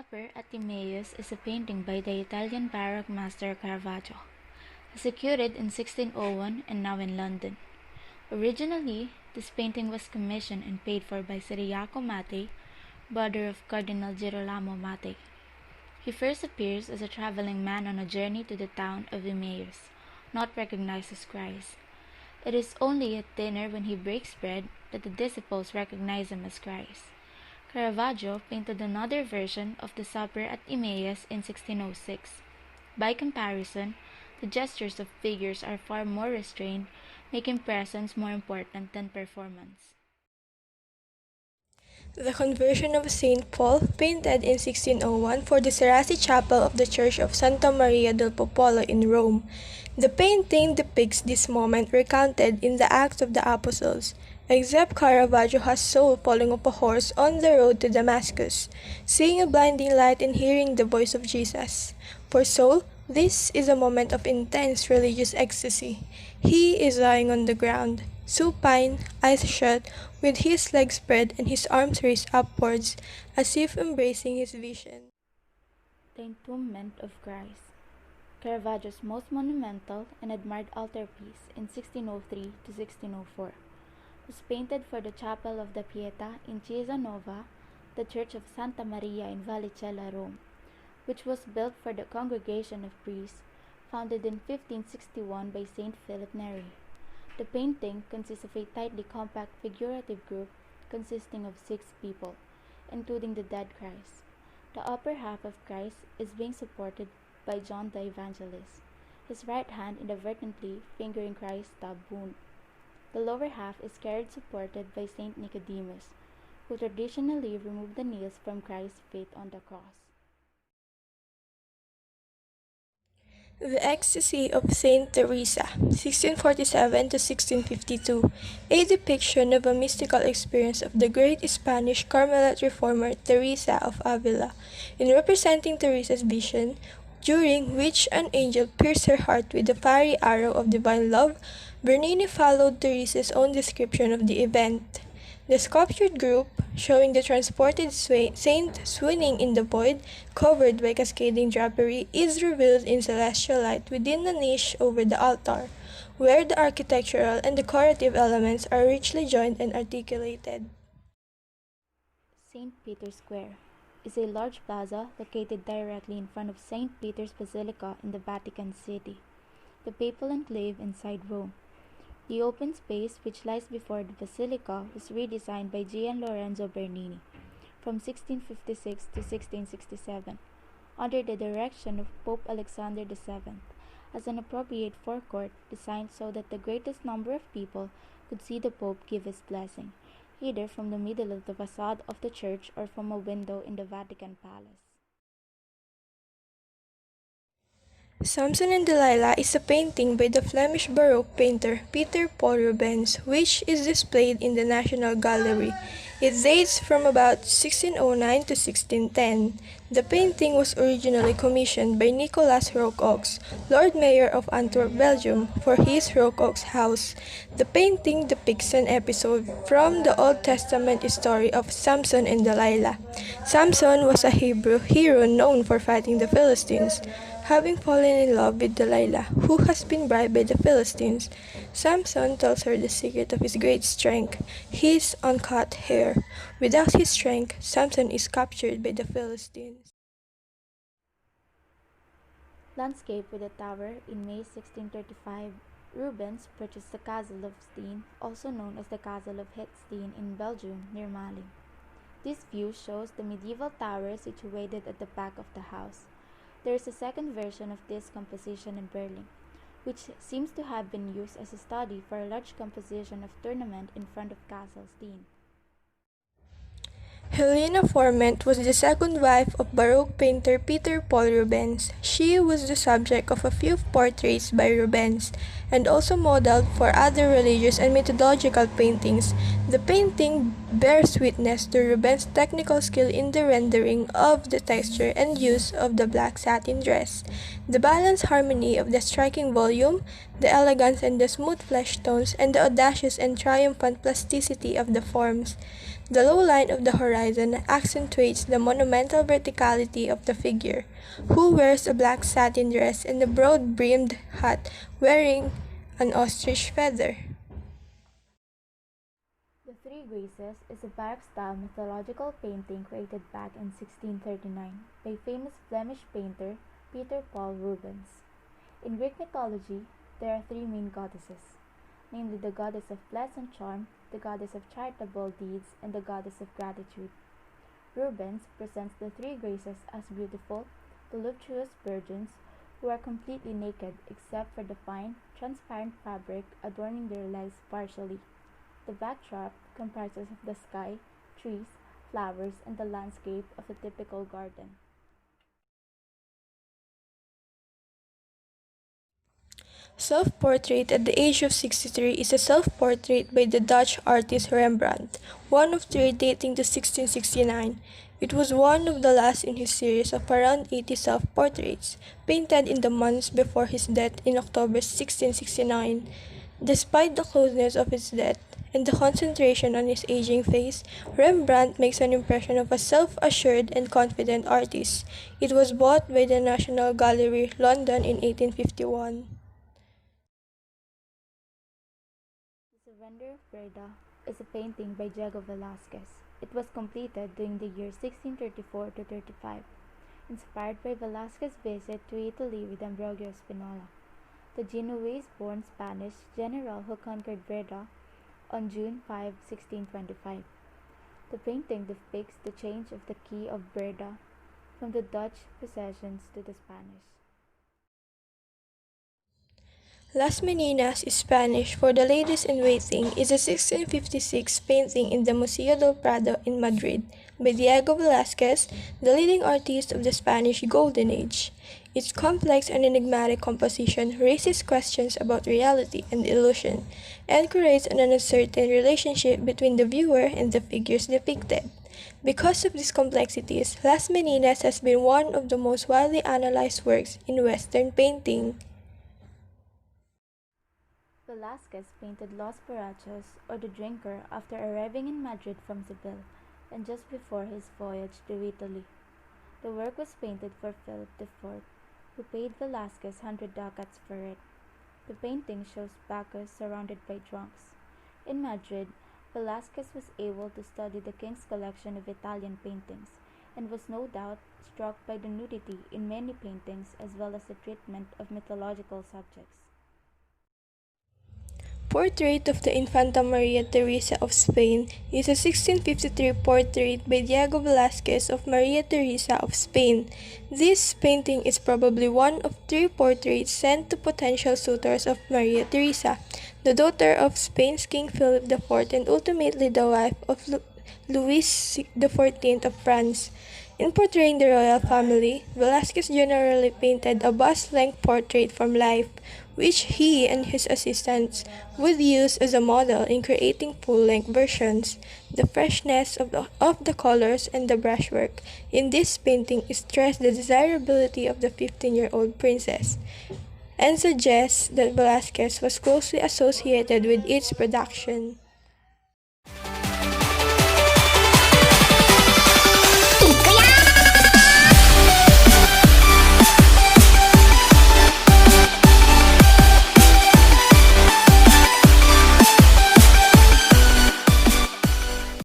Supper at Emmaus is a painting by the Italian Baroque master Caravaggio, executed in 1601 and now in London. Originally, this painting was commissioned and paid for by Ciriaco Mattei, brother of Cardinal Girolamo Mattei. He first appears as a traveling man on a journey to the town of Emmaus, not recognized as Christ. It is only at dinner when he breaks bread that the disciples recognize him as Christ. Caravaggio painted another version of the Supper at Emmaus in 1606. By comparison, the gestures of figures are far more restrained, making presence more important than performance. The Conversion of Saint Paul, painted in 1601 for the Serassi Chapel of the Church of Santa Maria del Popolo in Rome. The painting depicts this moment recounted in the Acts of the Apostles, except Caravaggio has Saul falling off a horse on the road to Damascus, seeing a blinding light and hearing the voice of Jesus. For Saul, this is a moment of intense religious ecstasy. He is lying on the ground, supine, eyes shut, with his legs spread and his arms raised upwards, as if embracing his vision. The Entombment of Christ, Caravaggio's most monumental and admired altarpiece in 1603 to 1604, was painted for the Chapel of the Pietà in Chiesa Nova, the Church of Santa Maria in Vallicella, Rome, which was built for the Congregation of Priests, founded in 1561 by Saint Philip Neri. The painting consists of a tightly compact figurative group consisting of 6 people, including the dead Christ. The upper half of Christ is being supported by John the Evangelist, his right hand inadvertently fingering Christ's stab wound. The lower half is carried supported by Saint Nicodemus, who traditionally removed the nails from Christ's feet on the cross. The Ecstasy of Saint Teresa, 1647 to 1652, a depiction of a mystical experience of the great Spanish Carmelite reformer Teresa of Avila, in representing Teresa's vision, during which an angel pierced her heart with the fiery arrow of divine love. Bernini followed Teresa's own description of the event. The sculptured group, showing the transported saint swooning in the void, covered by cascading drapery, is revealed in celestial light within the niche over the altar, where the architectural and decorative elements are richly joined and articulated. St. Peter's Square is a large plaza located directly in front of St. Peter's Basilica in the Vatican City, the papal enclave inside Rome. The open space which lies before the basilica was redesigned by Gian Lorenzo Bernini from 1656 to 1667 under the direction of Pope Alexander VII as an appropriate forecourt designed so that the greatest number of people could see the Pope give his blessing, either from the middle of the facade of the church or from a window in the Vatican Palace. Samson and Delilah is a painting by the Flemish Baroque painter Peter Paul Rubens, which is displayed in the National Gallery. It dates from about 1609 to 1610. The painting was originally commissioned by Nicolas Rocoux, Lord Mayor of Antwerp, Belgium, for his Rocoux house. The painting depicts an episode from the Old Testament story of Samson and Delilah. Samson was a Hebrew hero known for fighting the Philistines. Having fallen in love with Delilah, who has been bribed by the Philistines, Samson tells her the secret of his great strength, his uncut hair. Without his strength, Samson is captured by the Philistines. Landscape with a Tower in May 1635, Rubens purchased the Castle of Steen, also known as the Castle of Hetzstein in Belgium, near Mali. This view shows the medieval tower situated at the back of the house. There is a second version of this composition in Berlin, which seems to have been used as a study for a large composition of tournament in front of Castle Steen. Helena Foreman was the second wife of Baroque painter Peter Paul Rubens. She was the subject of a few portraits by Rubens, and also modeled for other religious and mythological paintings. The painting bears witness to Rubens' technical skill in the rendering of the texture and use of the black satin dress. The balanced harmony of the striking volume, the elegance and the smooth flesh tones, and the audacious and triumphant plasticity of the forms. The low line of the horizon accentuates the monumental verticality of the figure, who wears a black satin dress and a broad-brimmed hat wearing an ostrich feather. The Three Graces is a Baroque-style mythological painting created back in 1639 by famous Flemish painter Peter Paul Rubens. In Greek mythology, there are three main goddesses, namely the goddess of pleasant charm, the goddess of charitable deeds, and the goddess of gratitude. Rubens presents the Three Graces as beautiful, voluptuous virgins who are completely naked except for the fine, transparent fabric adorning their legs partially. The backdrop comprises of the sky, trees, flowers, and the landscape of a typical garden. Self-Portrait at the age of 63 is a self-portrait by the Dutch artist Rembrandt, one of three dating to 1669. It was one of the last in his series of around 80 self-portraits, painted in the months before his death in October 1669. Despite the closeness of his death and the concentration on his aging face, Rembrandt makes an impression of a self-assured and confident artist. It was bought by the National Gallery, London in 1851. The Surrender of Breida is a painting by Diego Velázquez. It was completed during the year 1634 to 35, inspired by Velázquez's visit to Italy with Ambrogio Spinola, the Genoese-born Spanish general who conquered Breida on June 5, 1625. The painting depicts the change of the key of Breida from the Dutch possessions to the Spanish. Las Meninas is Spanish for the ladies in waiting is a 1656 painting in the Museo del Prado in Madrid by Diego Velázquez, the leading artist of the Spanish Golden Age. Its complex and enigmatic composition raises questions about reality and illusion, and creates an uncertain relationship between the viewer and the figures depicted. Because of these complexities, Las Meninas has been one of the most widely analyzed works in Western painting. Velázquez painted Los Parachos, or the Drinker, after arriving in Madrid from Seville, and just before his voyage to Italy. The work was painted for Philip IV, who paid Velázquez 100 ducats for it. The painting shows Bacchus surrounded by drunks. In Madrid, Velázquez was able to study the king's collection of Italian paintings, and was no doubt struck by the nudity in many paintings as well as the treatment of mythological subjects. Portrait of the Infanta Maria Teresa of Spain is a 1653 portrait by Diego Velázquez of Maria Teresa of Spain. This painting is probably one of three portraits sent to potential suitors of Maria Teresa, the daughter of Spain's King Philip IV and ultimately the wife of Louis XIV of France. In portraying the royal family, Velázquez generally painted a bust-length portrait from life, which he and his assistants would use as a model in creating full-length versions. The freshness of the colors and the brushwork in this painting stress the desirability of the 15-year-old princess, and suggests that Velázquez was closely associated with its production.